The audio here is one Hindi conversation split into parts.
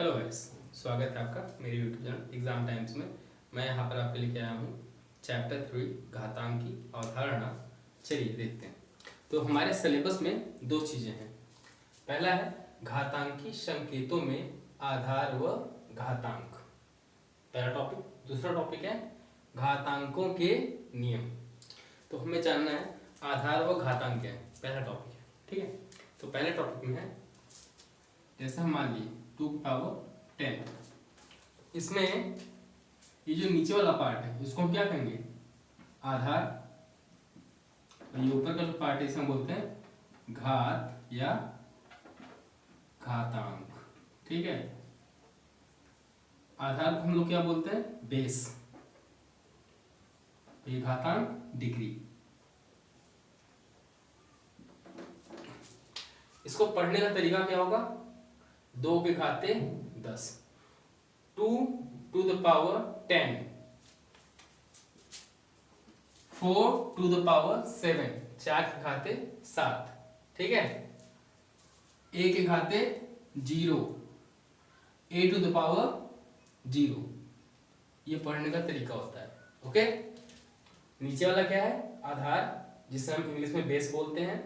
हेलो गाइस, स्वागत है आपका मेरे यूट्यूब चैनल एग्जाम टाइम्स में। मैं यहाँ पर आपके लेके आया हूँ चैप्टर 3 घातांकी अवधारणा। चलिए देखते हैं। तो हमारे सिलेबस में दो चीज़ें हैं। पहला है घातांकी संकेतों में आधार व घातांक, पहला टॉपिक। दूसरा टॉपिक है घातांकों के नियम। तो हमें जानना है आधार व घातांक क्या है, पहला टॉपिक है। ठीक है, तो पहले टॉपिक में है, जैसे हम मान लीजिए 2 की पावर 10, इसमें ये जो नीचे वाला पार्ट है इसको हम क्या कहेंगे, आधार, और ये ऊपर का जो पार्ट है इसे हम बोलते हैं घात या घातांक। ठीक है, आधार को हम लोग क्या बोलते हैं, बेस, ये घातांक डिग्री। इसको पढ़ने का तरीका क्या होगा, 2 के घाते 10, 2 to the power 10, 4 to the power 7, 4 के घाते 7। ठीक है, a के घाते 0, a to the power 0, ये पढ़ने का तरीका होता है। ओके, नीचे वाला क्या है, आधार, जिसे हम इंग्लिश में बेस बोलते हैं।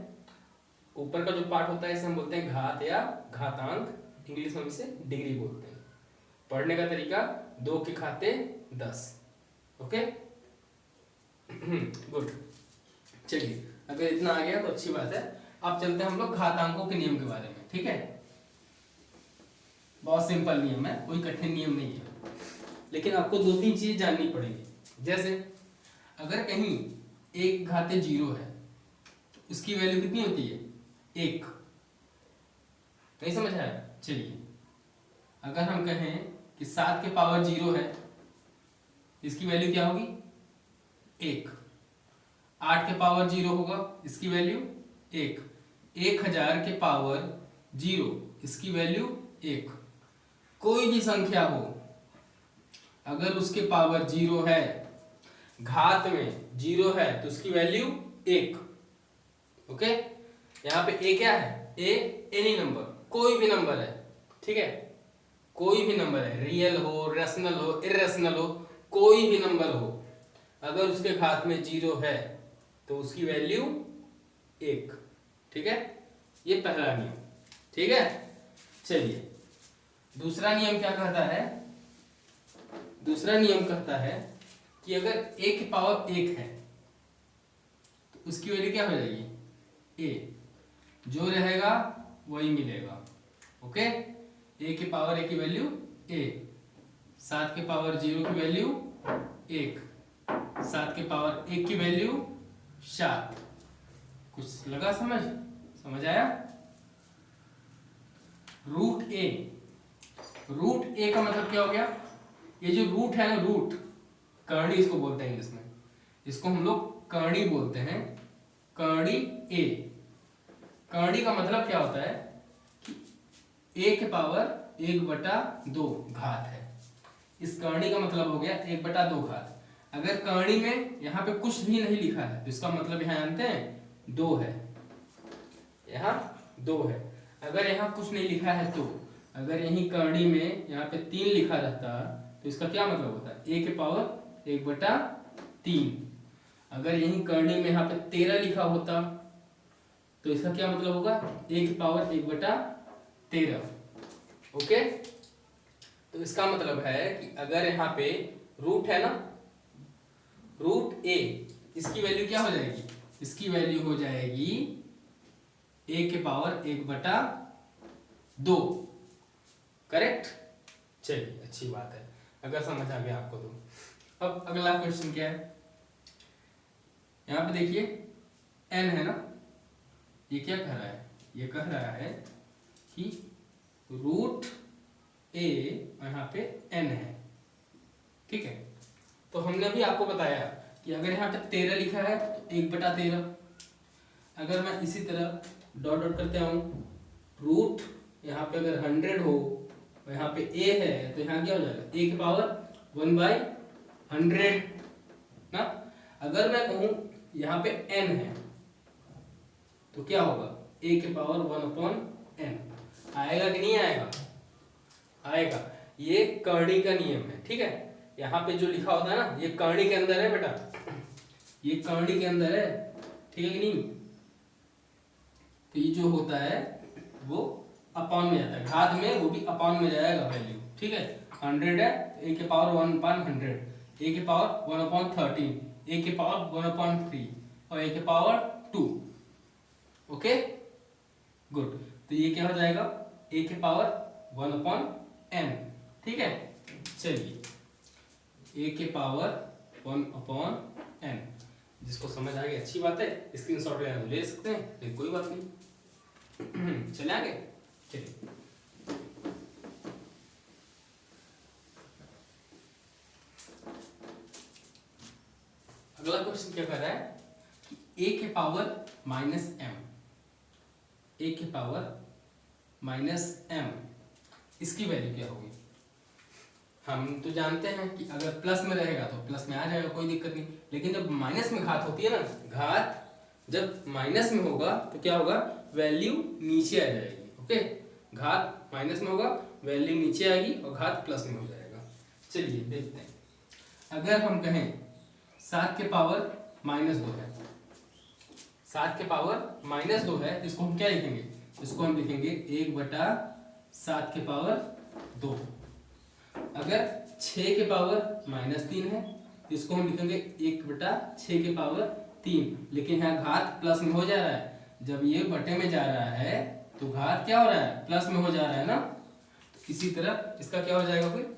ऊपर का जो पार्ट होता है इसे हम बोलते हैं घात या घातांक, इंग्लिश में इसे डिग्री बोलते हैं। पढ़ने का तरीका 2 के घाते 10। Okay, good. चलिए, अगर इतना आ गया तो अच्छी बात है। अब चलते हैं हम लोग घातांकों के नियम के बारे में। ठीक है, बहुत सिंपल नियम है, कोई कठिन नियम नहीं है, लेकिन आपको 2-3 चीजें जाननी पड़ेगी। जैसे अगर कहीं 1 घाते 0 है, उसकी वैल्यू कितनी होती है, 1। नहीं समझ आया? चलिए, अगर हम कहें कि 7 के पावर 0 है, इसकी वैल्यू क्या होगी, 1। 8 के पावर 0 होगा, इसकी वैल्यू 1। 1000 के पावर 0, इसकी वैल्यू 1। कोई भी संख्या हो, अगर उसके पावर 0 है, घात में 0 है, तो उसकी वैल्यू 1। ओके, यहाँ पे a क्या है, a एनी नंबर, कोई भी नंबर है। ठीक है, कोई भी नंबर है, रियल हो, रेशनल हो, इरेशनल हो, कोई भी नंबर हो, अगर उसके घात में 0 है तो उसकी वैल्यू 1। ठीक है, ये पहला नियम। ठीक है, चलिए दूसरा नियम क्या कहता है, दूसरा नियम कहता है कि अगर a की पावर 1 है तो उसकी वैल्यू क्या हो जाएगी, a, जो रहेगा वही मिलेगा। ओके, a के पावर 1 की वैल्यू a, 7 के पावर 0 की वैल्यू 1, 7 के पावर 1 की वैल्यू 7। कुछ लगा समझ आया? रूट a, रूट a का मतलब क्या हो गया, ये जो रूट है ना, रूट, कर्णी इसको बोलते हैं इंग्लिश में, इसको हम लोग कर्णी बोलते हैं, कर्णी a। कर्णी का मतलब क्या होता है कि a के पावर 1/2 घात है। इस कर्णी का मतलब हो गया 1/2 घात। अगर कर्णी में यहाँ पे कुछ भी नहीं लिखा है तो इसका मतलब यहाँ जानते हैं 2 है, यहाँ 2 है। अगर यहाँ कुछ नहीं लिखा है तो, अगर यही कर्णी में यहाँ पे 3 लिखा रहता तो इसका क्या मतलब होता है, a के पावर 1/3। अगर यही कर्णी में यहाँ पे 13 लिखा होता तो इसका क्या मतलब होगा, a की पावर 1/13। ओके, तो इसका मतलब है कि अगर यहाँ पे रूट है ना, रूट a, इसकी वैल्यू क्या हो जाएगी, इसकी वैल्यू हो जाएगी a के पावर 1/2। करेक्ट? चलिए, अच्छी बात है, अगर समझ आ गया आपको तो। अब अगला क्वेश्चन क्या है, यहाँ पे देखिए n है ना, ये क्या कह रहा है, ये कह रहा है कि रूट a यहाँ पे n है। ठीक है, तो हमने भी आपको बताया कि अगर यहाँ पे 13 लिखा है तो 1/13। अगर मैं इसी तरह डॉट डॉट करते आऊँ, रूट यहाँ पे अगर 100 हो और यहाँ पे a है तो यहाँ क्या हो जाएगा, a के पावर 1/100 ना। अगर मैं कहूँ यहाँ पे n है तो क्या होगा, a के पावर 1/n आएगा कि नहीं आएगा, आएगा। ये करनी का नियम है, ठीक है। यहाँ पे जो लिखा होता है ना, ये करनी के अंदर है बेटा, ये करनी के अंदर है, ठीक है कि नहीं। तो ये जो होता है वो अपॉन में जाता है, घात में वो भी अपॉन में जाएगा वैल्यू, ठीक है। 100 है, ए के पावर 1/100, ए के पावर 1/13, ए के पावर 1/3 और ए के पावर 2। Okay good. तो ये क्या हो जाएगा, ए के पावर 1/n, ठीक है। चलिए ए के पावर 1/n, जिसको समझ आ गई अच्छी बात है, स्क्रीनशॉट ले सकते हैं, लेकिन कोई बात नहीं। चले आगे, चलिए अगला क्वेश्चन क्या कर रहा है कि ए के पावर -m, ए के पावर -m, इसकी वैल्यू क्या होगी। हम तो जानते हैं कि अगर प्लस में रहेगा तो प्लस में आ जाएगा, कोई दिक्कत नहीं। लेकिन जब माइनस में घात होती है ना, घात जब माइनस में होगा तो क्या होगा, वैल्यू नीचे आ जाएगी। ओके, घात माइनस में होगा, वैल्यू नीचे आएगी और घात प्लस में हो जाएगा। चलिए देखते हैं, अगर हम कहें 7 के पावर -2 है, 7 के पावर -2 है, इसको हम क्या लिखेंगे, इसको हम लिखेंगे 1/7 के पावर 2। अगर 6 के पावर -3 है, इसको हम लिखेंगे 1/6 के पावर 3। लेकिन यहाँ घात प्लस में हो जा रहा है, जब ये बटे में जा रहा है तो घात क्या हो रहा है, प्लस में हो जा रहा है ना। तो इसी तरह इसका क्या हो जाएगा, फिर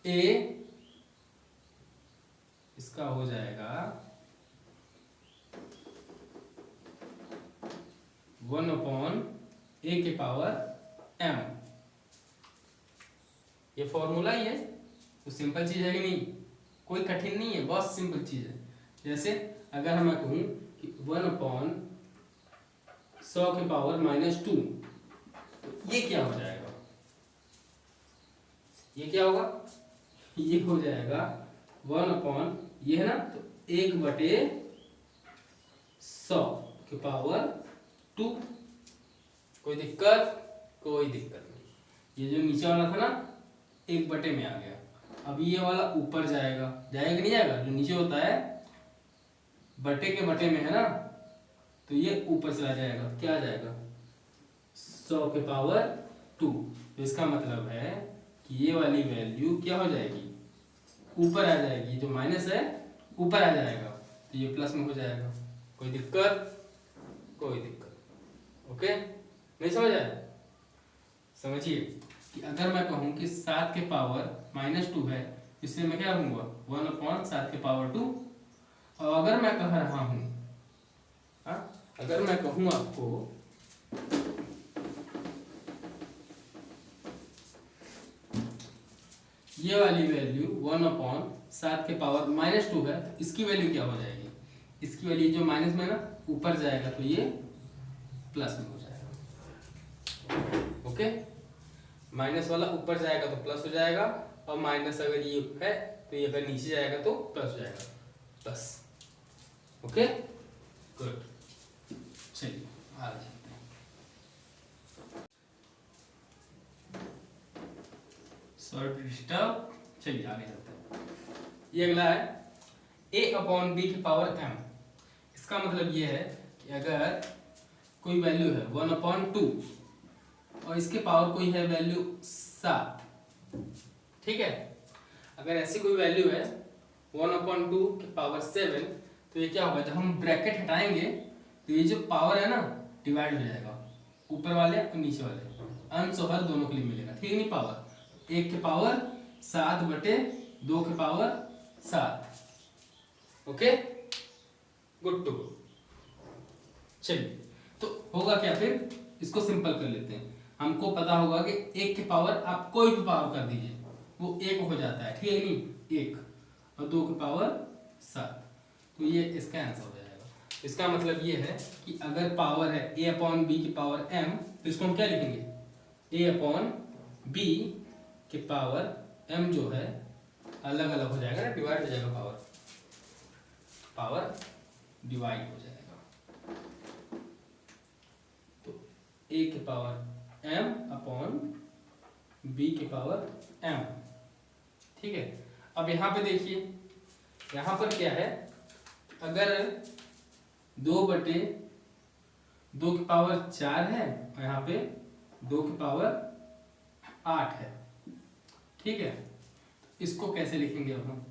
ए इसका हो जाएगा 1/a के पावर m। ये फॉर्मूला ही है, तो सिंपल चीज है कि नहीं, कोई कठिन नहीं है, बहुत सिंपल चीज है। जैसे अगर मैं कहूं कि 1/100 के पावर -2, तो ये क्या हो जाएगा, ये क्या होगा, ये हो जाएगा 1/, ये है ना, तो 1/100 के पावर 2। कोई दिक्कत, कोई दिक्कत नहीं। ये जो नीचे वाला था ना, 1/, में आ गया। अब ये वाला ऊपर जाएगा, जाएगा कि नहीं जाएगा, जो नीचे होता है बटे के बटे में है ना, तो ये ऊपर चला जाएगा, क्या आ जाएगा 100 के पावर 2। तो इसका मतलब है कि ये वाली वैल्यू क्या हो जाएगी, ऊपर आ जाएगी, जो माइनस है ऊपर आ जाएगा, तो ये प्लस में हो जाएगा। कोई दिक्कत, कोई दिक्कत। ओके, नहीं समझ आया, समझिए कि अगर मैं कहूं कि 7 के पावर -2 है, इससे मैं क्या कहूँगा 1/7 के पावर 2। और अगर मैं कह रहा हूं, अगर मैं कहूँ आपको ये वाली वैल्यू 1/7 के पावर -2 है, तो इसकी वैल्यू क्या हो जाएगी, इसकी वैल्यू जो माइनस में ना ऊपर जाएगा तो ये प्लस में हो जाएगा। ओके, माइनस वाला ऊपर जाएगा तो प्लस हो जाएगा, और माइनस अगर ये है तो ये अगर नीचे जाएगा तो प्लस हो जाएगा, प्लस। ओके गुड, चलिए आगे चलते हैं। सॉरी डिस्टर्ब, चलिए आगे चलते हैं। ये अगला है a/b की पावर m। इसका मतलब ये है कि अगर कोई वैल्यू है 1/2 और इसके पावर कोई है वैल्यू 7, ठीक है। अगर ऐसी कोई वैल्यू है 1/2 के पावर 7, तो ये क्या होगा, जब हम ब्रैकेट हटाएंगे तो ये जो पावर है ना डिवाइड हो जाएगा, ऊपर वाले और नीचे वाले, अंश और हर दोनों के लिए मिलेगा, ठीक है नहीं। पावर 1 के पावर 7/2 के power 7। Okay good to go. चलिए तो होगा क्या, फिर इसको सिंपल कर लेते हैं। हमको पता होगा कि 1 के पावर आप कोई भी पावर कर दीजिए वो 1 हो जाता है, ठीक है नहीं, 1, और 2 के पावर 7, तो ये इसका आंसर हो जाएगा। इसका मतलब ये है कि अगर पावर है a/b की पावर m, तो इसको हम क्या लिखेंगे, a/b के पावर m जो है अलग अलग हो जाएगा ना, डिवाइड हो जाएगा, पावर डिवाइड हो जाएगा। तो a के पावर m/b b की पावर m। ठीक है, अब यहाँ पे देखिए, यहाँ पर क्या है, अगर 2/2 की पावर 4 है और यहाँ पे 2 की पावर 8 है। ठीक है, इसको कैसे लिखेंगे अब हम?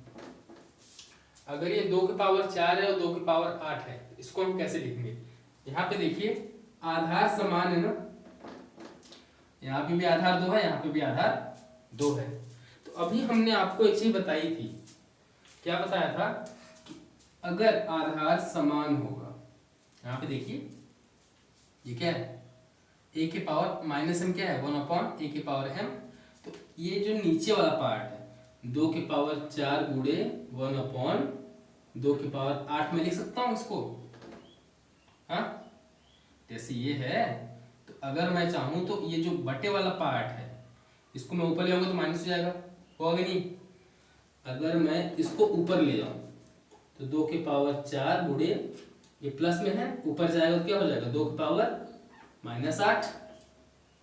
अगर ये 2 की पावर 4 है और 2 की पावर 8 है, इसको हम कैसे लिखेंगे? यहाँ पे देखिए आधार समान है ना, यहाँ पे भी आधार 2 है, यहाँ पे भी आधार 2 है। तो अभी हमने आपको एक चीज बताई थी, क्या बताया था कि अगर आधार समान होगा, यहाँ पे देखिए ये क्या है, a की पावर माइनस m क्या है, 1/a की पावर m। तो ये जो नीचे वाला पार्ट है 2 की पावर 4 गुणे 1/2 की पावर 8 में लिख सकता हूँ इसको। हाँ, जैसे ये है, तो अगर मैं चाहूँ तो ये जो बटे वाला पार्ट है इसको मैं ऊपर ले आऊंगा तो माइनस हो जाएगा, होगा कि नहीं? अगर मैं इसको ऊपर ले जाऊँ तो 2 की पावर 4 गुणे, ये प्लस में है, ऊपर जाएगा तो क्या हो जाएगा, 2 की पावर -8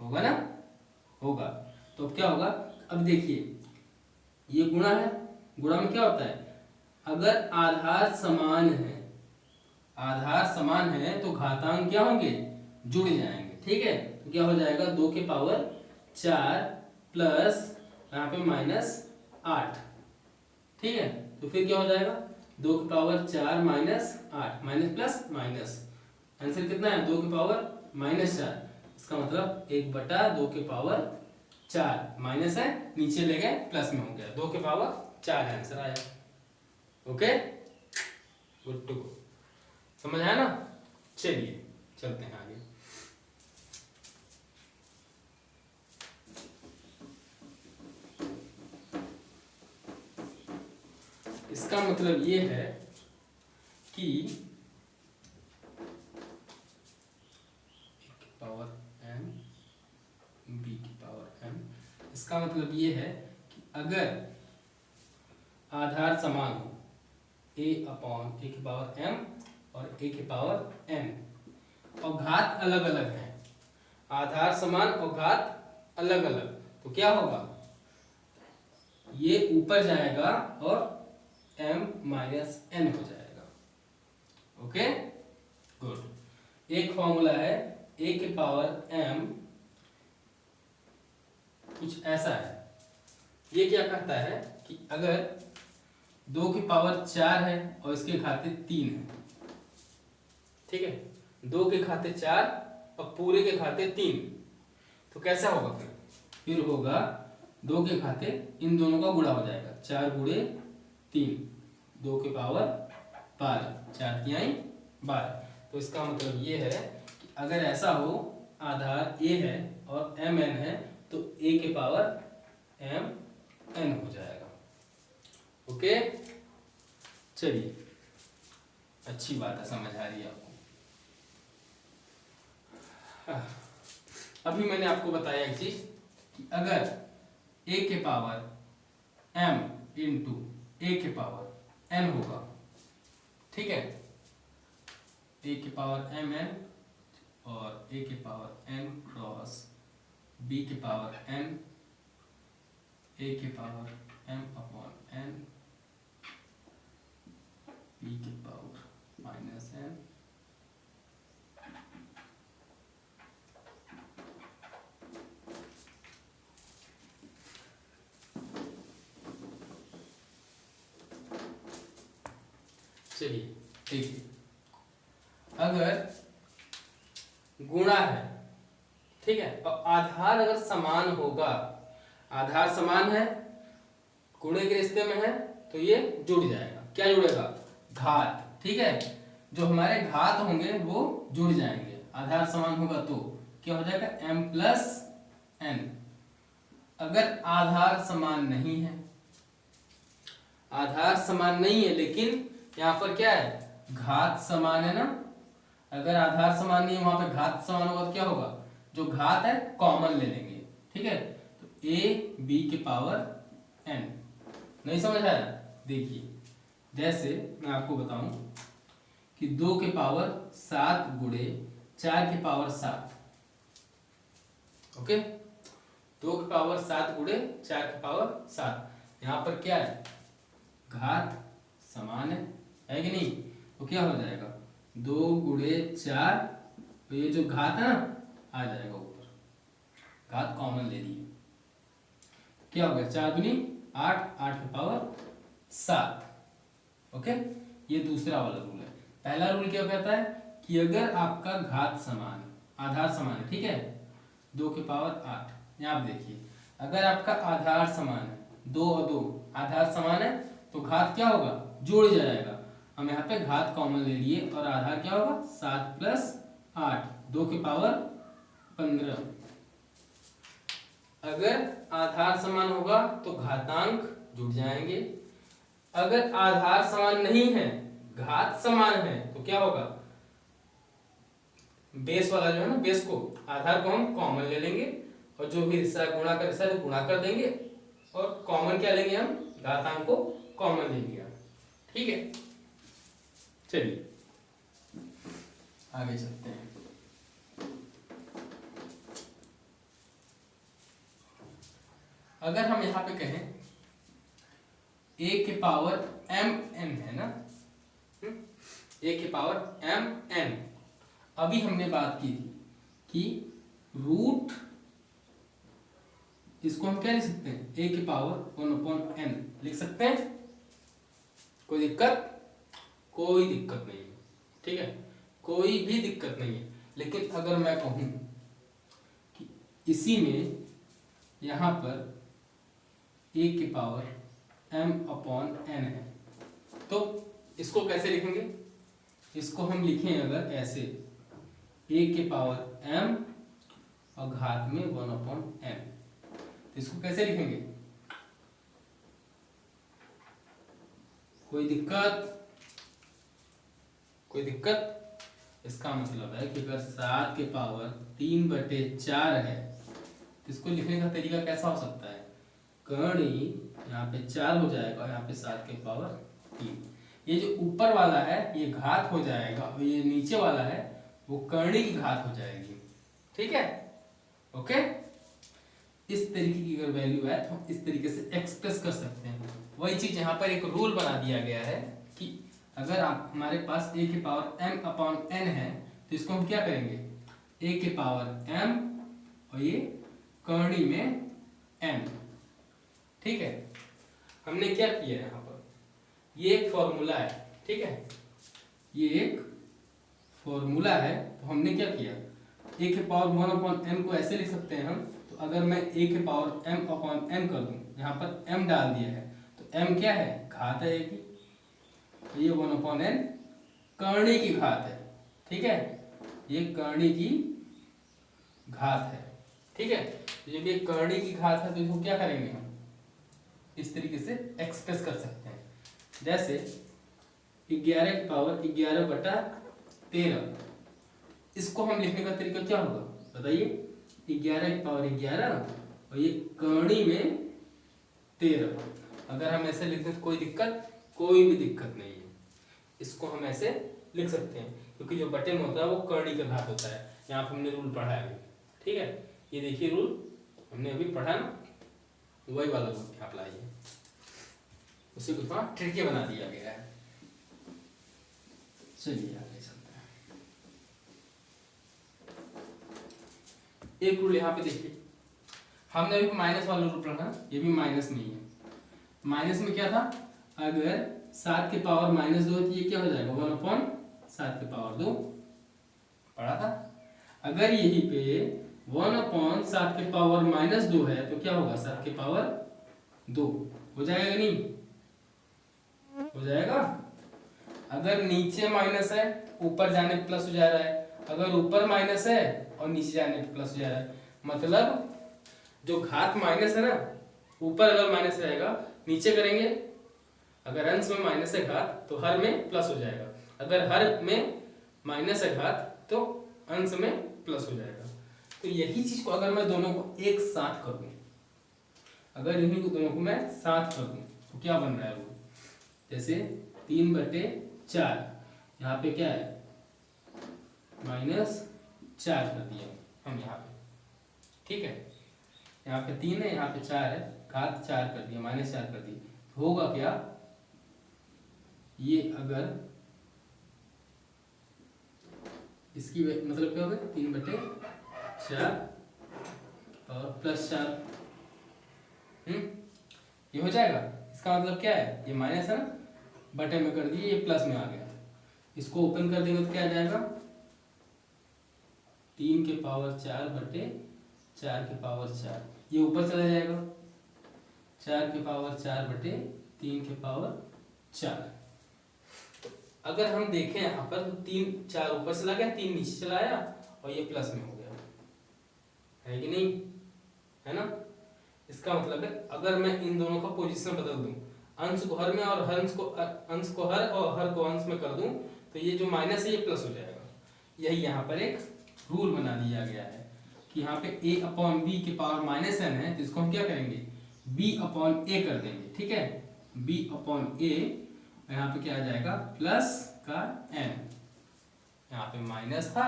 होगा ना, होगा। तो अब क्या होगा, अब देखिए ये गुणा है, गुणा में क्या होता है, अगर आधार समान है, आधार समान है तो घातांक क्या होंगे, जुड़ जाएंगे। ठीक है, तो क्या हो जाएगा, 2 की पावर 4 प्लस यहाँ पे -8। ठीक है, तो फिर क्या हो जाएगा, 2 की power 4 -8, minus plus minus, answer कितना है, 2 की पावर -4। इसका मतलब 1/2 की पावर 4, माइनस है नीचे ले गए प्लस में हो गया, 2 की पावर 4 आंसर आया। ओके, गुड टू गो, समझ आया ना? चलिए चलते हैं आगे। इसका मतलब ये है कि a की पावर m b की पावर m, इसका मतलब ये है कि अगर आधार समान हो a/a की पावर m और a की पावर n और घात अलग अलग है, आधार समान और घात अलग अलग, तो क्या होगा, ये ऊपर जाएगा और m - n हो जाएगा। Okay, good. एक फॉर्मूला है a की पावर m, कुछ ऐसा है, ये क्या कहता है कि अगर 2 की पावर 4 है और इसके घाते 3 है, ठीक है, 2 के घाते 4 और पूरे के घाते 3, तो कैसा होगा, फिर होगा 2 के घाते, इन दोनों का गुणा हो जाएगा, 4 गुणे 3, 2 की पावर 12, 4 तिहाई 12। तो इसका मतलब ये है कि अगर ऐसा हो, आधार a है और mn है, तो a की पावर mn हो जाएगा। ओके, चलिए, अच्छी बात है, समझ आ रही है आपको। अभी मैंने आपको बताया एक चीज कि अगर a के पावर m इंटू a के पावर n होगा, ठीक है, a के पावर mn और a के पावर n क्रॉस b के पावर n, a के पावर m/n, b के पावर -n, चलिए देखिए, अगर गुणा है, ठीक है, और आधार अगर समान होगा, आधार समान है, गुणे के रिश्ते में है, तो ये जुड़ जाएगा। क्या जुड़ेगा, घात। ठीक है, जो हमारे घात होंगे वो जुड़ जाएंगे, आधार समान होगा तो क्या हो जाएगा, m+n। अगर आधार समान नहीं है, आधार समान नहीं है लेकिन यहाँ पर क्या है, घात समान है ना, अगर आधार समान नहीं है वहां पे घात समान होगा तो क्या होगा, जो घात है कॉमन ले लेंगे। ठीक है, तो a b के पावर n, नहीं समझ आया? देखिए, जैसे मैं आपको बताऊं कि 2 के पावर 7 गुणे 4 के पावर 7, ओके, 2 की पावर 7 गुणे 4 की पावर 7। यहाँ पर क्या है, घात समान है कि नहीं? तो क्या हो जाएगा 2 गुणे 4, तो ये जो घात है ना आ जाएगा ऊपर, घात कॉमन ले लिए, क्या हो गया 4 दूनी 8, 8 की पावर 7। ओके, ये दूसरा वाला रूल है। पहला रूल क्या कहता है कि अगर आपका घात समान है, आधार समान है, ठीक है, 2 की पावर 8, यहाँ आप देखिए अगर आपका आधार समान है, 2 और 2 आधार समान है तो घात क्या होगा, जोड़ जाएगा। हम यहाँ पे घात कॉमन ले लिए और आधार क्या होगा 7 प्लस 8, 2 की पावर 15। अगर आधार समान होगा तो घातांक जुड़ जाएंगे, अगर आधार समान नहीं है, घात समान है, तो क्या होगा, बेस वाला जो है ना, बेस को, आधार को हम कॉमन ले लेंगे और जो भी हिस्सा गुणा कर हिस्सा है गुणा कर देंगे और कॉमन क्या लेंगे हम, घातांक को कॉमन लेंगे। ठीक है, चलिए आगे चलते हैं। अगर हम यहाँ पे कहें a के पावर mn है ना, a के पावर mn, अभी हमने बात की थी कि रूट, इसको हम क्या लिख सकते हैं, a के पावर 1/n लिख सकते हैं, कोई दिक्कत? कोई दिक्कत नहीं है, ठीक है, कोई भी दिक्कत नहीं है। लेकिन अगर मैं कहूं कि इसी में यहाँ पर a के पावर m/n है, तो इसको कैसे लिखेंगे? इसको हम लिखें अगर ऐसे, a के पावर m और घात में 1/n, तो इसको कैसे लिखेंगे? कोई दिक्कत? कोई दिक्कत? इसका मतलब है कि अगर 7 के पावर 3/4 है तो इसको लिखने का तरीका कैसा हो सकता है, कर्णी यहाँ पे 4 हो जाएगा, यहाँ पे 7 के पावर 3, ये जो ऊपर वाला है ये घात हो जाएगा और ये नीचे वाला है वो कर्णी की घात हो जाएगी। ठीक है, ओके, इस तरीके की अगर वैल्यू है तो हम इस तरीके से एक्सप्रेस कर सकते हैं। वही चीज यहाँ पर एक रूल बना दिया गया है कि अगर आप हमारे पास a के पावर m/n है तो इसको हम क्या करेंगे, a के पावर m और ये कर्णी में n। ठीक है, हमने क्या किया यहाँ पर, ये एक फॉर्मूला है, ठीक है, ये एक फॉर्मूला है, तो हमने क्या किया, a के पावर 1/n को ऐसे लिख सकते हैं हम। तो अगर मैं a के पावर m/n कर दूं, यहाँ पर m डाल दिया है, तो m क्या है, घात है a की, तो ये 1/n कर्णी की घात है। ठीक है, ये कर्णी की घात है। ठीक है, तो जब ये कर्णी की घात है तो इसको क्या करेंगे हम, इस तरीके से एक्सप्रेस कर सकते हैं। जैसे 11 की पावर 11/13, इसको हम लिखने का तरीका क्या होगा बताइए, 11 की पावर 11 और ये कर्णी में 13, अगर हम ऐसे लिखते हैं तो कोई दिक्कत? कोई भी दिक्कत नहीं है, इसको हम ऐसे लिख सकते हैं क्योंकि जो बटन होता है वो कर्णी का घात होता है। यहाँ पर हमने रूल पढ़ा है, ठीक है, ये देखिए रूल हमने अभी पढ़ा ना, वही वाला रूल यहाँ अप्लाई है, उसी को थोड़ा ट्रिकी बना दिया गया है। चलिए आगे चलते हैं। एक रूल यहाँ पे देखिए, हमने अभी माइनस वाला रूल पढ़ा, ये भी माइनस में ही है। माइनस में क्या था, अगर 7 के पावर -2 तो ये क्या हो जाएगा, 1/7 के पावर 2 पढ़ा था। अगर यहीं पे 1/7 के पावर -2 है तो क्या होगा, 7 के पावर 2 हो जाएगा, नहीं हो जाएगा। अगर नीचे माइनस है ऊपर जाने पे प्लस हो जा रहा है, अगर ऊपर माइनस है और नीचे जाने पे प्लस हो जा रहा है, मतलब जो घात माइनस है ना, ऊपर अगर माइनस रहेगा नीचे करेंगे, अगर अंश में माइनस है घात तो हर में प्लस हो जाएगा, अगर हर में माइनस है घात तो अंश में प्लस हो जाएगा। तो यही चीज को अगर मैं दोनों को एक साथ कर दूं, अगर इन्हीं को दोनों को मैं साथ कर दूं तो क्या बन रहा है वो, जैसे 3/4, यहाँ पे क्या है -4 कर दिया हम यहाँ पे। ठीक है, यहाँ पे 3 है, यहाँ पे 4 है, घात 4 कर दिया, -4 कर दिया, होगा क्या, ये अगर इसकी मतलब क्या होगा, 3/4 और +4, ये हो जाएगा। इसका मतलब क्या है, ये माइनस है ना, बटे में कर दिए, ये प्लस में आ गया। इसको ओपन कर देंगे तो क्या आ जाएगा, 3/4/4, ये ऊपर चला जाएगा, 4/4/3/4। अगर हम देखें यहाँ पर तो 3 4 ऊपर चला गया, 3 नीचे चला आया और ये प्लस में हो गया, है कि नहीं, है ना। इसका मतलब है अगर मैं इन दोनों का पोजीशन बदल दूं, अंश को हर में और अंश को हर और हर को अंश में कर दूं, तो ये जो माइनस है ये प्लस हो जाएगा। यही यहाँ पर एक रूल बना दिया गया है कि यहाँ पे a/b की पावर -n है, तो इसको हम क्या करेंगे, b/a कर देंगे, ठीक है, b/a, यहाँ पे क्या आ जाएगा, प्लस का n, यहाँ पे माइनस था,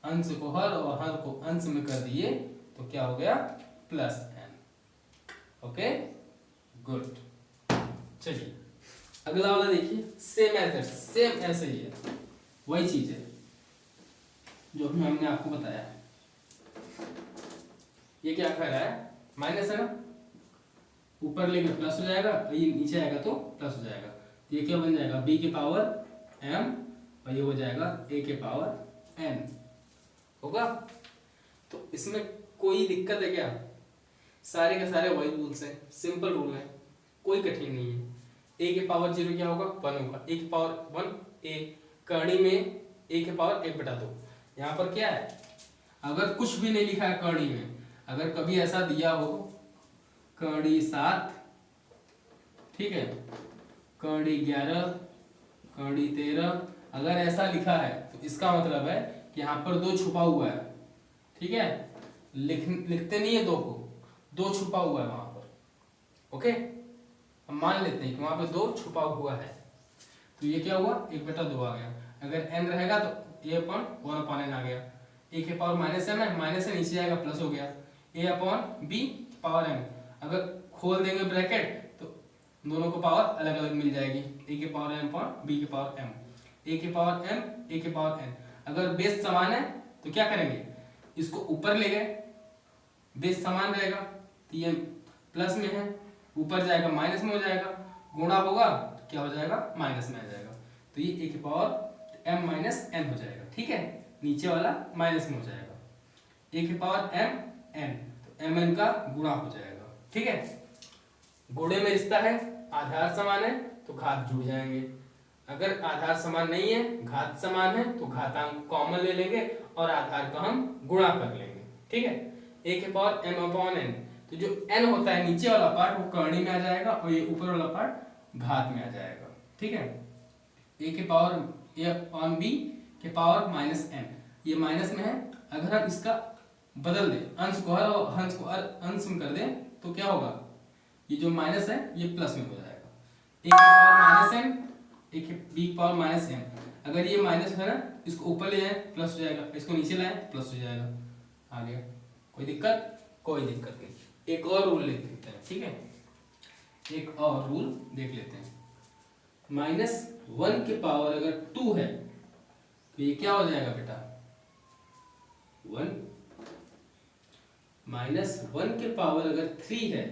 अंश को हर और हर को अंश में कर दिए तो क्या हो गया, +n। Okay, good. चलिए अगला वाला देखिए, सेम ऐसे ही है, वही चीज है जो भी हमने आपको बताया है। ये क्या कह रहा है, माइनस है ना, ऊपर लेके प्लस हो जाएगा और ये नीचे आएगा तो प्लस हो जाएगा, तो ये क्या बन जाएगा, b की पावर m और ये हो जाएगा a के पावर n होगा। तो इसमें कोई दिक्कत है क्या, सारे के सारे वही रूल्स हैं, सिंपल रूल है, कोई कठिन नहीं है। a के पावर 0 क्या होगा, 1 होगा, a के पावर 1 a, करणी में a के पावर 1/2। यहाँ पर क्या है, अगर कुछ भी नहीं लिखा है करणी में, अगर कभी ऐसा दिया हो करणी 7, ठीक है, करणी 11, करणी 13, अगर ऐसा लिखा है तो इसका मतलब है कि यहाँ पर 2 छुपा हुआ है, ठीक है, लिखते नहीं है 2 को, 2 छुपा हुआ है वहां पर। ओके, हम मान लेते हैं कि वहां पर 2 छुपा हुआ है, तो ये क्या हुआ, 1/2 आ गया। अगर n रहेगा तो a/1/n आ गया, a के पावर -m है, माइनस से नीचे आएगा प्लस हो गया, a/b पावर m। अगर खोल देंगे ब्रैकेट तो दोनों को पावर अलग अलग मिल जाएगी, a के पावर m/b के पावर m, a के पावर m, a के पावर n। अगर बेस समान है तो क्या करेंगे, इसको ऊपर ले गए, बेस समान रहेगा तो ये प्लस में है, ऊपर जाएगा माइनस में हो जाएगा, गुणा होगा तो क्या हो जाएगा, माइनस में आ जाएगा, तो ये a के पावर m माइनस n हो जाएगा, ठीक है, नीचे वाला माइनस में हो जाएगा, a के पावर m n, तो mn का गुणा हो जाएगा, ठीक है। गुणे में रिश्ता है, आधार समान है तो घात जुड़ जाएंगे, अगर आधार समान नहीं है, घात समान है तो घातांक कॉमन ले लेंगे और आधार का हम गुणा कर लेंगे, ठीक है। a के पावर m/n, तो जो n होता है नीचे वाला पार्ट वो करणी में आ जाएगा और ये ऊपर वाला पार्ट घात में आ जाएगा, ठीक है। a के पावर a/b के पावर -n, ये माइनस में है, अगर हम इसका बदल दें, अंश को हर और अंश को अंश में कर दें तो क्या होगा, ये जो माइनस है ये प्लस में हो जाएगा, a के पावर -n, a के b की पावर -m। अगर ये माइनस है ना, इसको ऊपर ले जाए प्लस हो जाएगा, इसको नीचे लाए प्लस हो जाएगा, आ गया, कोई दिक्कत, कोई दिक्कत नहीं। एक और रूल देख लेते हैं, ठीक है, एक और रूल देख लेते हैं, -1 के पावर अगर 2 है तो ये क्या हो जाएगा बेटा, 1, -1 के पावर अगर 3 है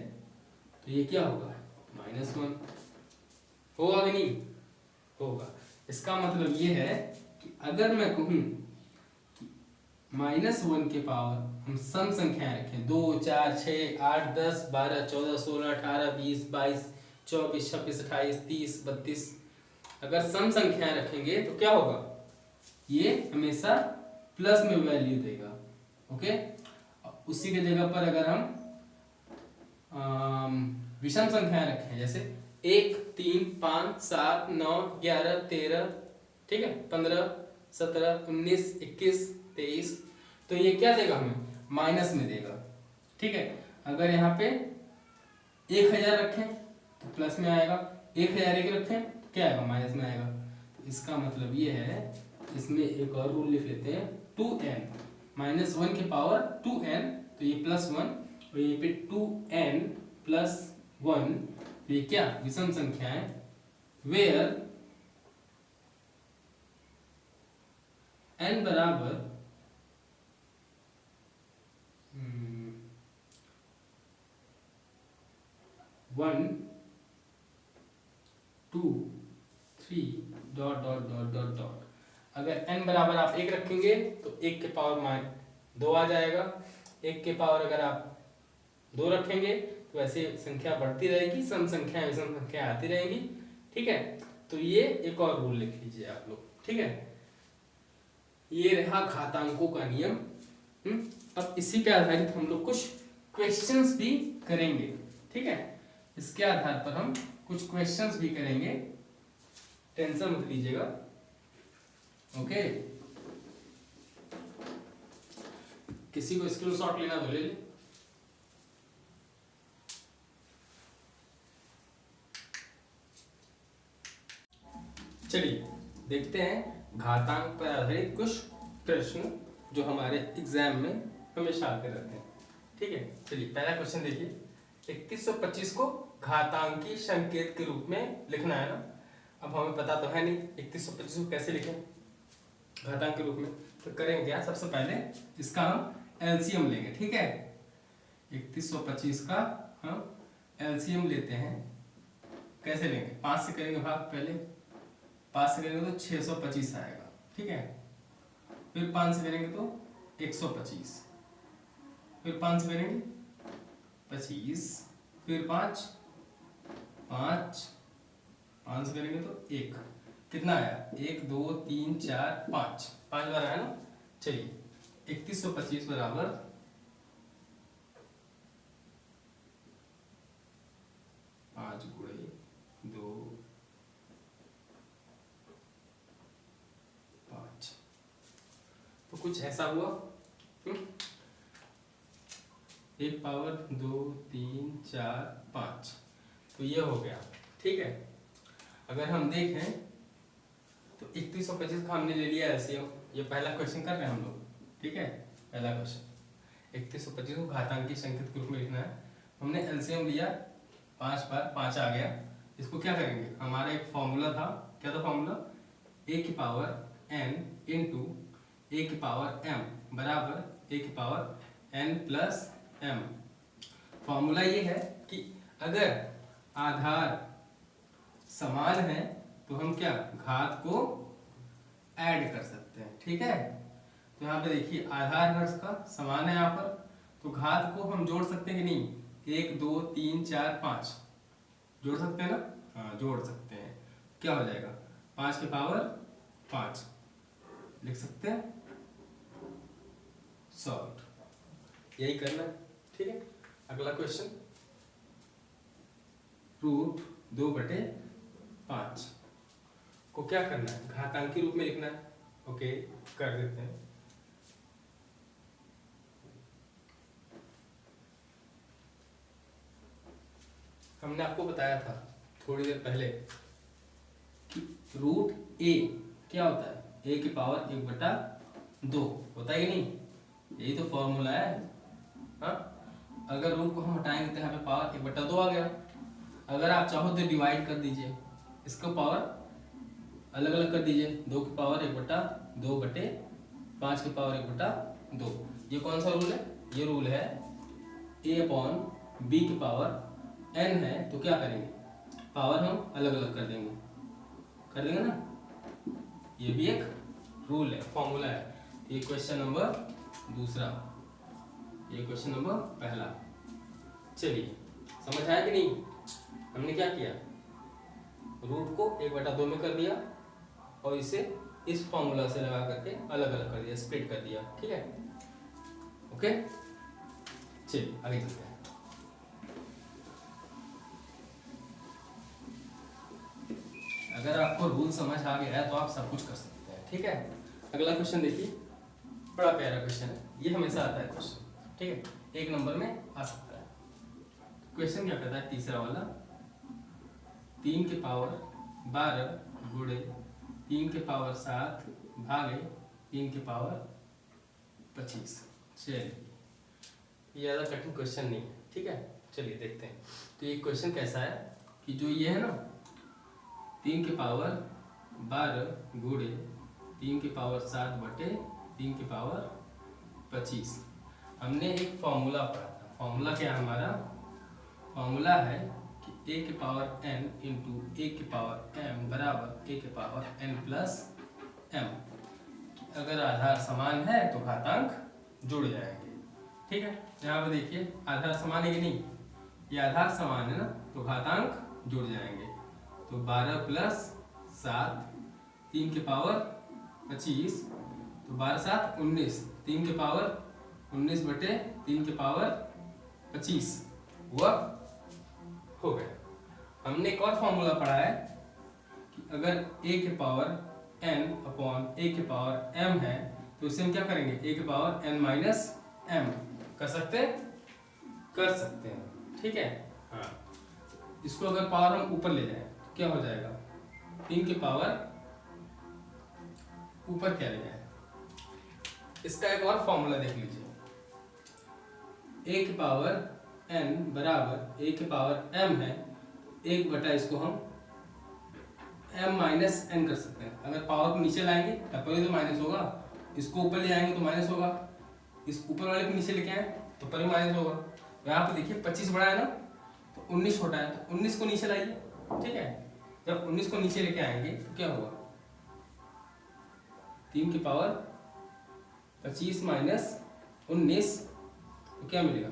तो ये क्या होगा, -1 होगा कि नहीं होगा। इसका मतलब ये है कि अगर मैं कहूं -1 के पावर हम सम संख्याएं रखें, 2 4 6 8 10 12 14 16 18 20 22 24 26 28 30 32, अगर सम संख्याएं रखेंगे तो क्या होगा, ये हमेशा प्लस में वैल्यू देगा, ओके। उसी के जगह पर अगर हम विषम संख्याएं रखें, जैसे 1 3 5 7 9 11 13, ठीक है, 15 17 19 21 23, तो ये क्या देगा हमें, माइनस में देगा, ठीक है। अगर यहाँ पे 1000 रखें तो प्लस में आएगा, 1001 रखें तो क्या आएगा, माइनस में आएगा। तो इसका मतलब ये है, इसमें एक और रूल लिख लेते हैं, 2n, -1 के पावर 2n, तो ये +1 और ये पे 2n+1, ये क्या विषम संख्या है, वेयर n बराबर 1 2 3 dot dot dot dot dot. अगर n बराबर आप 1 रखेंगे तो 1 के पावर -2 आ जाएगा। 1 के पावर अगर आप 2 रखेंगे तो ऐसे संख्या बढ़ती रहेगी, सम संख्या विषम संख्या आती रहेगी। ठीक है, तो ये एक और रूल लिख लीजिए आप लोग। ठीक है, ये रहा घातांकों का नियम। अब इसी पे आधारित हम लोग कुछ क्वेश्चंस भी करेंगे। ठीक है, इसके आधार पर हम कुछ क्वेश्चंस भी करेंगे, टेंशन मत लीजिएगा। ओके, किसी को स्क्रीनशॉट लेना तो ले ले। चलिए देखते हैं घातांक पर आधारित कुछ प्रश्न जो हमारे एग्जाम में हमेशा आते रहते हैं। ठीक है, चलिए पहला क्वेश्चन देखिए। 3125 को घातांकी संकेत के रूप में लिखना है ना। अब हमें पता तो है नहीं 3125 को कैसे लिखें घातांक के रूप में, तो करेंगे क्या, सबसे पहले इसका हम एलसीएम लेंगे। ठीक है, 3125 का हम एलसीएम लेते हैं। कैसे लेंगे, 5 से करेंगे भाग, पहले 5 से करेंगे तो 625 आएगा। ठीक है, फिर 5 से करेंगे तो 125, फिर 5 से करेंगे 25, फिर 5 से करेंगे तो 1, कितना आया, 1 2 3 4 5 बार आया ना। चलिए 3125 बराबर 5 गुणे 2 5, तो कुछ ऐसा हुआ। 1 पावर 2 3 4 5, तो ये हो गया। ठीक है, अगर हम देखें तो 3125 का हमने ले लिया एलसीएम। ये पहला क्वेश्चन कर रहे हैं हम लोग। ठीक है, पहला क्वेश्चन 3125 को घातांकी संकेत के रूप में लिखना है। हमने एलसीएम लिया, 5 बार 5 आ गया। इसको क्या करेंगे, हमारा एक फॉर्मूला था, क्या था फॉर्मूला, a की पावर n इंटू a की पावर m बराबर a की power n plus m। Formula ये है कि अगर आधार समान है तो हम क्या घात को ऐड कर सकते हैं। ठीक है, तो यहाँ पे देखिए आधार हर का समान है यहाँ पर, तो घात को हम जोड़ सकते हैं कि नहीं, 1 2 3 4 5 जोड़ सकते हैं ना। हाँ, जोड़ सकते हैं। क्या हो जाएगा, 5 के पावर 5 लिख सकते हैं, सॉल्व। यही करना है। ठीक है, अगला क्वेश्चन, √2/5 को क्या करना है, घातांकी रूप में लिखना है। ओके, कर देते हैं। हमने आपको बताया था थोड़ी देर पहले कि √a क्या होता है, a की पावर 1/2 होता है कि नहीं, यही तो फॉर्मूला है। हाँ, अगर रूट को हम हटाएंगे तो यहाँ पे पावर 1/2 आ गया। अगर आप चाहो तो डिवाइड कर दीजिए, इसका पावर अलग अलग कर दीजिए, 2 की पावर 1/2/5 की पावर 1/2। ये कौन सा रूल है, ये रूल है a/b की पावर n है, तो क्या करेंगे, पावर हम अलग अलग कर देंगे ना। ये भी एक रूल है, फॉर्मूला है। ये क्वेश्चन नंबर दूसरा, ये क्वेश्चन नंबर पहला। चलिए समझ आया कि नहीं, हमने क्या किया, रूट को 1/2 में कर दिया और इसे इस फॉर्मूला से लगा करके अलग अलग कर दिया, स्प्लिट कर दिया। ठीक है, ओके, चलिए आगे चलते हैं। अगर आपको रूल समझ आ गया है तो आप सब कुछ कर सकते हैं। ठीक है, अगला क्वेश्चन देखिए, बड़ा प्यारा क्वेश्चन है, ये हमेशा आता है क्वेश्चन। ठीक है, 1 नंबर में आ सकता है। क्वेश्चन क्या कहता है, तीसरा वाला, 3 के पावर 12 गुणे 3 के पावर 7 भागे 3 के पावर 25। चलिए ये ज़्यादा कठिन क्वेश्चन नहीं है, ठीक है। चलिए देखते हैं। तो ये क्वेश्चन कैसा है कि जो ये है ना 3 की पावर 12 गुणे 3 की पावर 7 बटे 3 की पावर 25, हमने एक फॉर्मूला पढ़ा था। फॉर्मूला क्या है हमारा? फॉर्मूला है कि a की पावर n इंटू a की पावर m बराबर a की पावर n प्लस m। अगर आधार समान है तो घातांक जुड़ जाएंगे, ठीक है। यहाँ पे देखिए आधार समान है कि नहीं, ये आधार समान है ना, तो घातांक जुड़ जाएंगे। तो 12 प्लस 7 3 की पावर 25, तो 12 7 19, 3 की पावर 19 बटे 3 की पावर 25 हुआ, हो गया। हमने एक और फॉर्मूला पढ़ा है कि अगर a की पावर n अपॉन a की पावर m है तो इसे हम क्या करेंगे, a की पावर n माइनस m कर सकते हैं, ठीक है। हाँ, इसको अगर पावर हम ऊपर ले जाएं तो क्या हो जाएगा, 3 की पावर ऊपर क्या ले जाए, इसका एक और फॉर्मूला देख लीजिए। a की पावर n बराबर a की पावर m है, 1 बटा इसको हम m माइनस n कर सकते हैं। अगर पावर को नीचे लाएंगे टपरी तो माइनस होगा, इसको ऊपर ले आएंगे तो माइनस होगा, इस ऊपर वाले को नीचे लेके आए तो पर माइनस होगा। यहाँ पे देखिए 25 बड़ा है ना, तो 19 छोटा है, तो 19 को नीचे लाइए, ठीक है। जब 19 को नीचे लेके आएंगे तो क्या होगा, 3 की पावर 25 माइनस 19, तो क्या मिलेगा,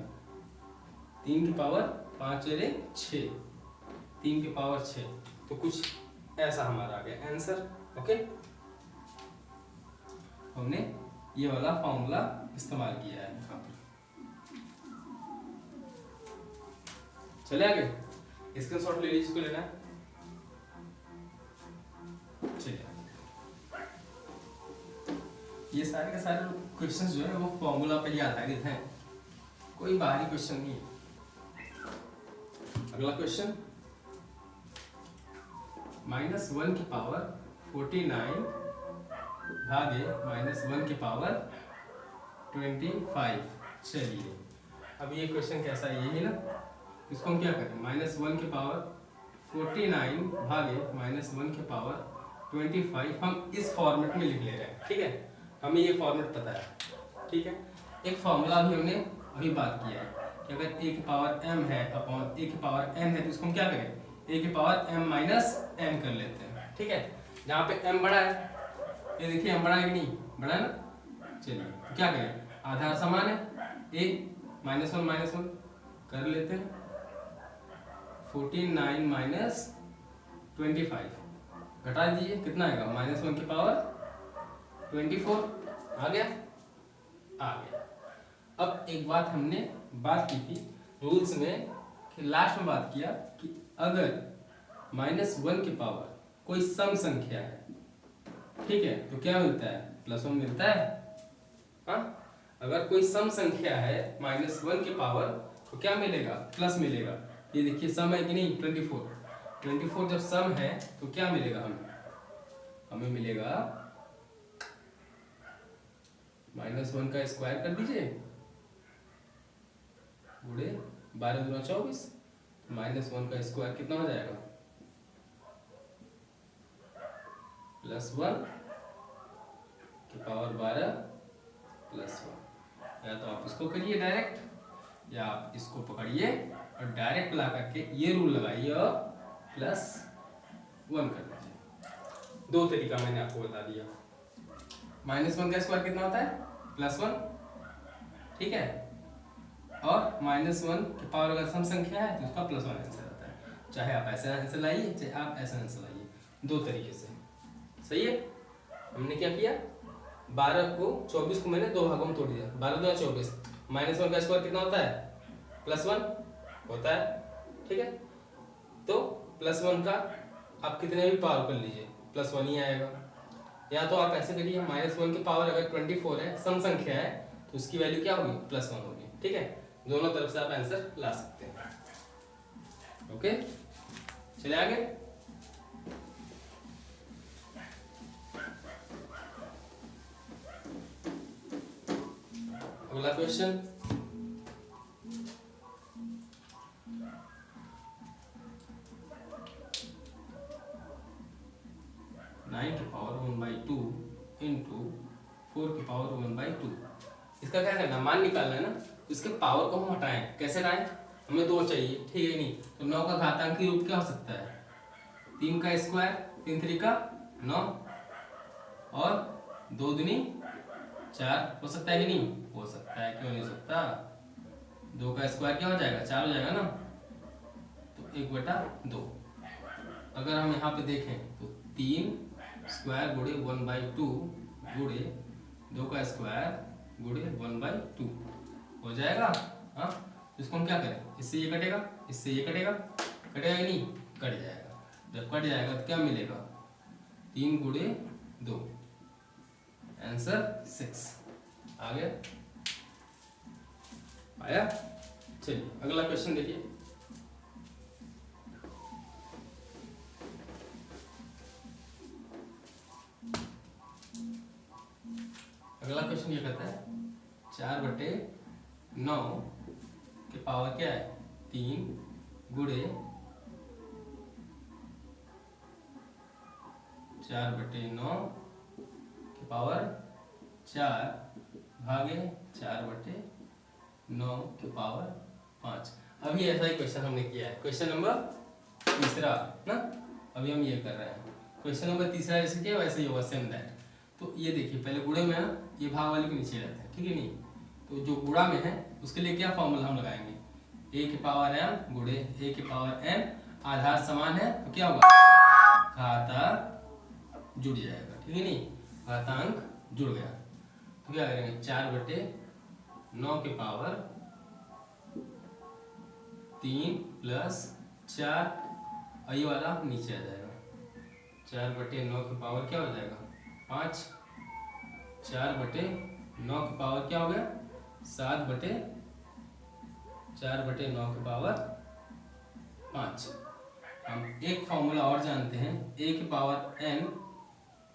3 की पावर 5 6, 3 की पावर 6। तो कुछ ऐसा हमारा आ गया आंसर, ओके। हमने ये वाला फॉर्मूला इस्तेमाल किया है यहाँ पर। चले आगे, स्क्रीनशॉट ले लीजिए, इसको लेना है। चलिए, ये सारे के सारे क्वेश्चंस जो है वो फॉर्मूला पर ही आधारित हैं, कोई बाहरी क्वेश्चन नहीं है। अगला क्वेश्चन, -1 की पावर 49 भागे -1 की पावर 25। चलिए अब ये क्वेश्चन कैसा है, यही ना, इसको हम क्या करें, -1 की पावर 49 भागे -1 की पावर 25 हम इस फॉर्मेट में लिख ले रहे हैं, ठीक है। हमें ये फॉर्मेट पता है, ठीक है। एक फॉर्मूला भी हमने अभी बात किया है कि अगर a की पावर m है अपॉन a की पावर n है तो इसको हम क्या करें, a की पावर m माइनस n कर लेते हैं, ठीक है। जहाँ पे m बड़ा है, ये देखिए m बड़ा है कि नहीं, बड़ा है ना। चलिए तो क्या करें, आधार समान है, a -1 कर लेते हैं, 49 माइनस 25 घटा दीजिए, कितना आएगा, -1 की पावर 24। आ गया, आ गया। अब एक बात हमने बात की थी रूल्स में कि लास्ट में बात किया कि अगर -1 की पावर कोई सम संख्या है, ठीक है, तो क्या मिलता है, +1 मिलता है। हाँ, अगर कोई सम संख्या है -1 की पावर तो क्या मिलेगा, प्लस मिलेगा। ये देखिए सम है कि नहीं, 24 जब सम है तो क्या मिलेगा हमें मिलेगा -1 का स्क्वायर कर दीजिए गुणे 12 दूना 24, -1 का स्क्वायर कितना हो जाएगा, +1 की पावर 12 +1। या तो आप इसको करिए डायरेक्ट, या आप इसको पकड़िए और डायरेक्ट ला करके ये रूल लगाइए और +1 कर दीजिए। दो तरीका मैंने आपको बता दिया। -1 का स्क्वायर कितना होता है, +1, ठीक है। और -1 की पावर अगर सम संख्या है तो उसका +1 आंसर आता है। चाहे आप ऐसा आंसर लाइए, चाहे आप ऐसा आंसर लाइए, दो तरीके से सही है। हमने क्या किया, 12 को 24 को मैंने दो भागों में तोड़ दिया, 12 दूना 24, -1 का स्क्वायर कितना होता है, +1 होता है, ठीक है। तो +1 का आप कितने भी पावर कर लीजिए +1 ही आएगा। या तो आप ऐसे करिए, -1 की पावर अगर 24 है, सम संख्या है, तो उसकी वैल्यू क्या होगी, +1 होगी, ठीक है। दोनों तरफ से आप आंसर ला सकते हैं, ओके। चले आगे, अगला क्वेश्चन, इसका क्या करना, मान निकालना है ना, तो इसके पावर को हम हटाएं। कैसे हटाएं, हमें 2 चाहिए, ठीक है नहीं, तो 9 का घातांकी रूप क्या हो सकता है, 3 का स्क्वायर, 3 3 का 9 और 2 दूनी 4 हो सकता है कि नहीं, हो सकता है, क्यों नहीं हो सकता। 2 का स्क्वायर क्या हो जाएगा, 4 हो जाएगा ना, तो 1/2। अगर हम यहाँ पे देखें तो 3 स्क्वायर गुणे 1/2 गुणे 2 का स्क्वायर गुणे 1/2 हो जाएगा। हाँ, इसको हम क्या करें, इससे ये कटेगा, इससे ये कटेगा, कटेगा या नहीं, कट जाएगा। जब कट जाएगा तो क्या मिलेगा, 3 गुणे 2, आंसर 6 आ गया। आया। चलिए अगला क्वेश्चन देखिए। अगला क्वेश्चन ये कहता है 4/9 के पावर क्या है, 3 गुणे 4/9 के पावर 4 भागे 4/9 के पावर 5। अभी ऐसा ही क्वेश्चन हमने किया है, क्वेश्चन नंबर तीसरा ना, अभी हम ये कर रहे हैं। क्वेश्चन नंबर तीसरा जैसे किया वैसे ही होगा, सेम दैट। तो ये देखिए, पहले गुणे में ना ये भाग वाले के नीचे रहते हैं, ठीक है नहीं, तो जो गुणा में है उसके लिए क्या फॉर्मूला हम लगाएंगे, a की पावर m गुणे a की पावर n, आधार समान है तो क्या होगा, घातांक जुड़ जाएगा, ठीक है नहीं, घातांक जुड़ गया तो क्या करेंगे, 4/9 के पावर 3 प्लस 4, और ये वाला नीचे आ जाएगा, 4/9 के पावर क्या हो जाएगा, 5, 4/9 के पावर क्या हो गया, 4/9 के पावर 5। हम एक फॉर्मूला और जानते हैं, a की पावर n,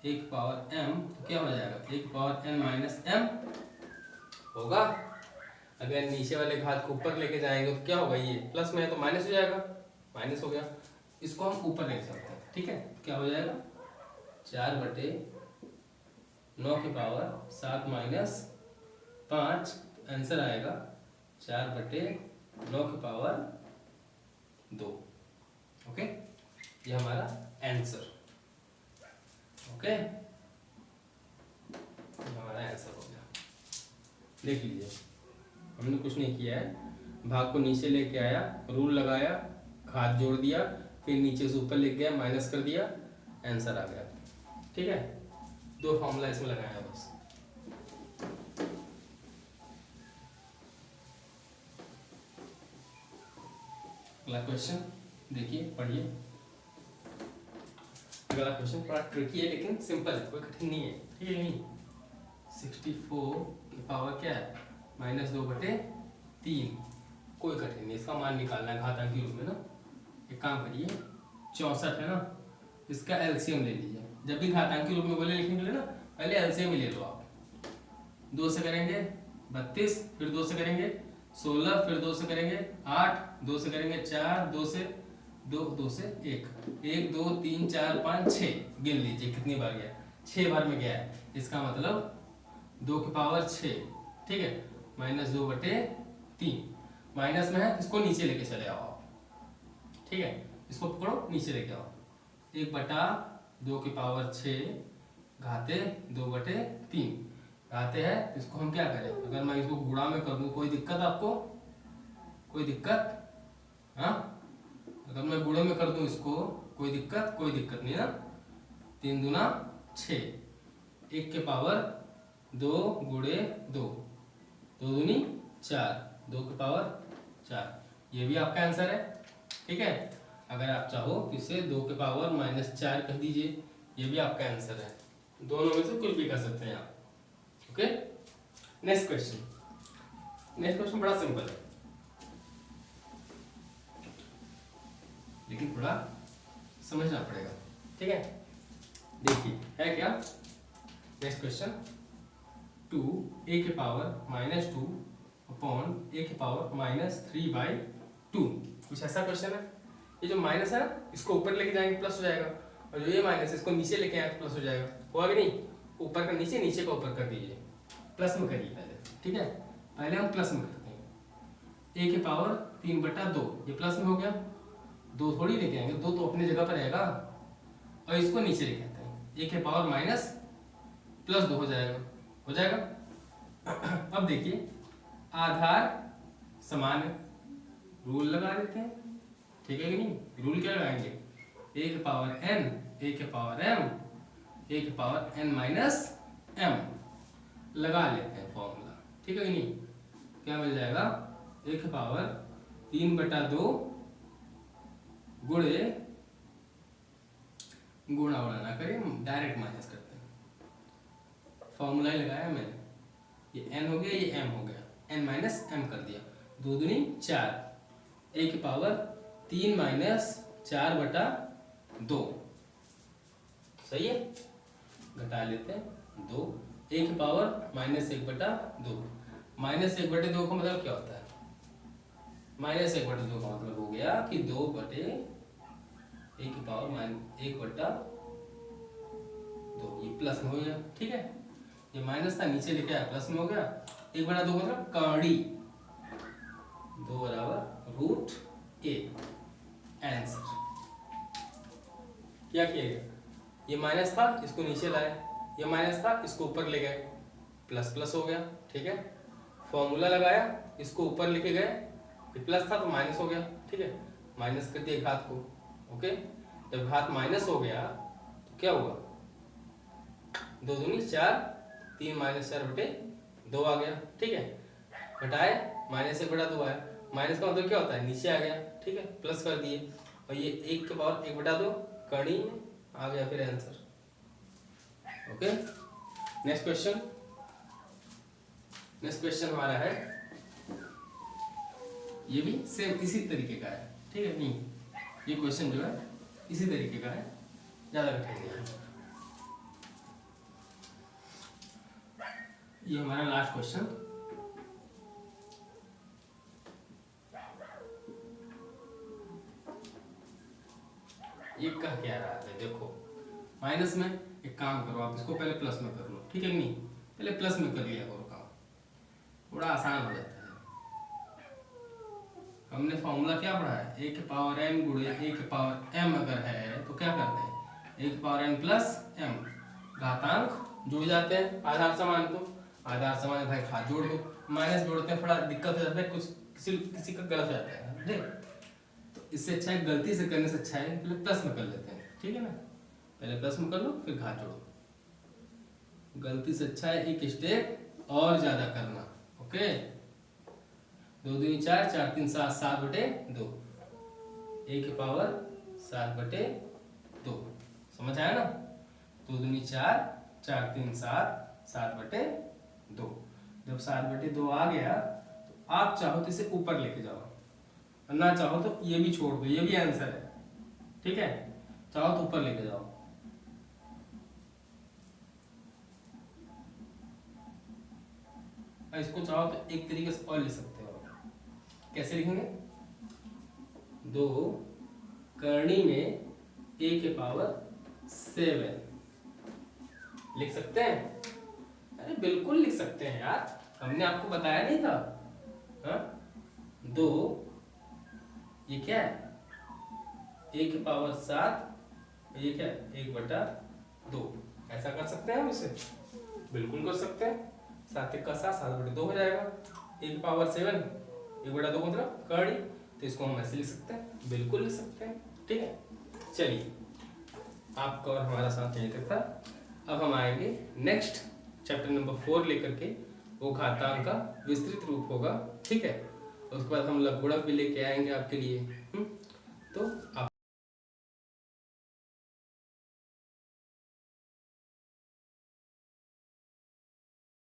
a की पावर m, तो क्या हो जाएगा, a की पावर n माइनस m होगा। अगर नीचे वाले घात को ऊपर लेके जाएंगे तो क्या होगा, ये प्लस में है तो माइनस हो जाएगा, माइनस हो गया, इसको हम ऊपर लेके चलते हैं, ठीक है, क्या हो जाएगा, 4/9 के पावर 7 माइनस 5, आंसर आएगा 4/9 के पावर 2। ओके, ये हमारा आंसर, ओके, हमारा आंसर हो गया। देख लीजिए, हमने कुछ नहीं किया है, भाग को नीचे लेके आया, रूल लगाया, घात जोड़ दिया, फिर नीचे से ऊपर लेके गया, माइनस कर दिया, आंसर आ गया, ठीक है। 2 फॉर्मूला इसमें लगाया बस। अगला क्वेश्चन देखिए, पढ़िए। अगला क्वेश्चन थोड़ा ट्रिकी है लेकिन सिंपल है, कोई कठिन नहीं है, ठीक है नहीं। 64 की पावर क्या है, -2/3, कोई कठिन नहीं, इसका मान निकालना है घातांकी रूप में ना। एक काम करिए, 64 है ना, इसका एलसीएम ले लीजिए। जब भी घातांकी रूप में बोले लिखने के लिए ना, पहले एलसीएम ही ले लो आप। 2 से करेंगे 32, फिर 2 से करेंगे 16, फिर 2 से करेंगे 8, 2 से करेंगे 4, 2 से 1, 1 2 3 4 5 6, गिन लीजिए कितनी बार गया, 6 बार में गया है। इसका मतलब 2 की पावर 6, ठीक है, -2/3, माइनस में है तो इसको नीचे लेके चले आओ आप, ठीक है, इसको पकड़ो नीचे लेके आओ, 1/2 की पावर 6 घाते 2/3, घाते है तो इसको हम क्या करें, अगर मैं इसको गुणा में कर दूं, कोई दिक्कत आपको, कोई दिक्कत, हाँ, अगर मैं गुणे में कर दूं इसको, कोई दिक्कत, कोई दिक्कत नहीं ना। 3 दूना 6, 1 के पावर 2 गुणे 2, 2 दूनी 4, 2 के पावर 4, ये भी आपका आंसर है, ठीक है। अगर आप चाहो तो इसे 2 के पावर -4 कह दीजिए, ये भी आपका आंसर है, दोनों में से कुछ भी कर सकते हैं आप, ओके। नेक्स्ट क्वेश्चन बड़ा सिंपल है लेकिन थोड़ा समझना पड़ेगा, ठीक है। देखिए है क्या, नेक्स्ट क्वेश्चन, 2a के पावर -2 अपॉन a के पावर -3/2, कुछ ऐसा क्वेश्चन है। ये जो माइनस है ना, इसको ऊपर लेके जाएंगे प्लस हो जाएगा, और जो ये माइनस इसको नीचे लेके आए प्लस हो जाएगा, होगा कि नहीं, ऊपर का नीचे, नीचे का ऊपर कर दीजिए, प्लस में करिए पहले, ठीक है, पहले हम प्लस में करते हैं। a के पावर 3/2 ये प्लस में हो गया, 2 थोड़ी लेके आएंगे, 2 तो अपनी जगह पर रहेगा, और इसको नीचे लेके आते हैं, a के पावर माइनस प्लस 2 हो जाएगा, हो जाएगा। अब देखिए आधार समान है, रूल लगा देते हैं, ठीक है कि नहीं। रूल क्या लगाएंगे, a के पावर n, a के पावर m, a के पावर n माइनस m लगा लेते हैं फॉर्मूला, ठीक है कि नहीं। क्या मिल जाएगा, a के पावर 3/2 गुणे, गुणा उड़ा ना करें, डायरेक्ट माइनस करते हैं, फॉर्मूला ही लगाया मैंने, ये n हो गया, ये m हो गया, n माइनस m कर दिया, 2 दूनी 4, a के पावर 3 माइनस 4/2, सही है, घटा लेते हैं 2, a की पावर -1/2, -1/2 का मतलब क्या होता है, -1/2 का मतलब हो गया कि 2/a की पावर -1/2, ये प्लस में हो गया, ठीक है, ये माइनस था नीचे लेके आया, प्लस में हो गया, 1/2 मतलब कर्णी, 2 बराबर √a, आंसर। क्या किया गया, ये माइनस था इसको नीचे लाए, ये माइनस था इसको ऊपर ले गए, प्लस प्लस हो गया, ठीक है, फॉर्मूला लगाया, इसको ऊपर लेके गए, ये प्लस था तो माइनस हो गया, ठीक है, माइनस कर दिया घात को, ओके। जब घात माइनस हो गया तो क्या हुआ, 2 दूनी 4, 3 माइनस 4/2 आ गया, ठीक है, घटाए -1/2 आया, माइनस का मतलब क्या होता है, नीचे आ गया, ठीक है, प्लस कर दिए, और ये 1 के पावर 1/2 कड़ी में आ गया फिर answer, okay. Next question, next question हमारा है, ये भी सेम इसी तरीके का है, ठीक है, नहीं ये क्वेश्चन जो है इसी तरीके का है, ज्यादा कठिन नहीं है। ये हमारा लास्ट क्वेश्चन, ये कह क्या रहा है, देखो माइनस में, एक काम करो आप इसको पहले प्लस में कर लो, ठीक है नहीं, पहले प्लस में कर लिया करो काम, थोड़ा आसान हो जाता है। हमने फॉर्मूला क्या पढ़ा है, a के पावर m गुणे a के पावर m अगर है तो क्या करते हैं, a के पावर n प्लस m, घातांक जुड़ जाते हैं, आधार समान तो आधार समान भाई घात जोड़ दो, माइनस जोड़ते हैं थोड़ा दिक्कत हो जाता है, कुछ किसी का गलत हो जाता है, ठीक, तो इससे अच्छा है, गलती से करने से अच्छा है पहले प्लस में कर लेते हैं, ठीक है ना, पहले प्लस में कर लो फिर घात जोड़ो, गलती से अच्छा है एक स्टेप और ज्यादा करना, ओके। 2 दूनी 4, 4 3 7, 7/2, a के पावर 7/2, समझ आया ना, 2 दूनी 4, 4 3 7, 7/2, जब 7/2 आ गया तो आप चाहो तो इसे ऊपर लेके जाओ, ना चाहो तो ये भी छोड़ दो, ये भी आंसर है, ठीक है, चाहो तो ऊपर लेके जाओ, इसको चाहो तो एक तरीके से और लिख सकते हो, कैसे लिखेंगे, 2 करनी में a के पावर 7 लिख सकते हैं, अरे बिल्कुल लिख सकते हैं यार, हमने आपको बताया नहीं था, हाँ 2, ये क्या है, a के पावर 7, ये क्या है 1/2, ऐसा कर सकते हैं हम इसे, बिल्कुल कर सकते हैं, 7 1 का 7, 7/2 हो जाएगा, a के पावर 7, 1/2 मतलब कड़ी, तो इसको हम ऐसे लिख सकते हैं, बिल्कुल लिख सकते हैं, ठीक है। चलिए आपका और हमारा साथ यहीं तक था, अब हम आएंगे नेक्स्ट चैप्टर नंबर 4 लेकर के, वो घातांक का विस्तृत रूप होगा, ठीक है, उसके बाद हम लघुगणक भी लेके आएंगे आपके लिए, तो आप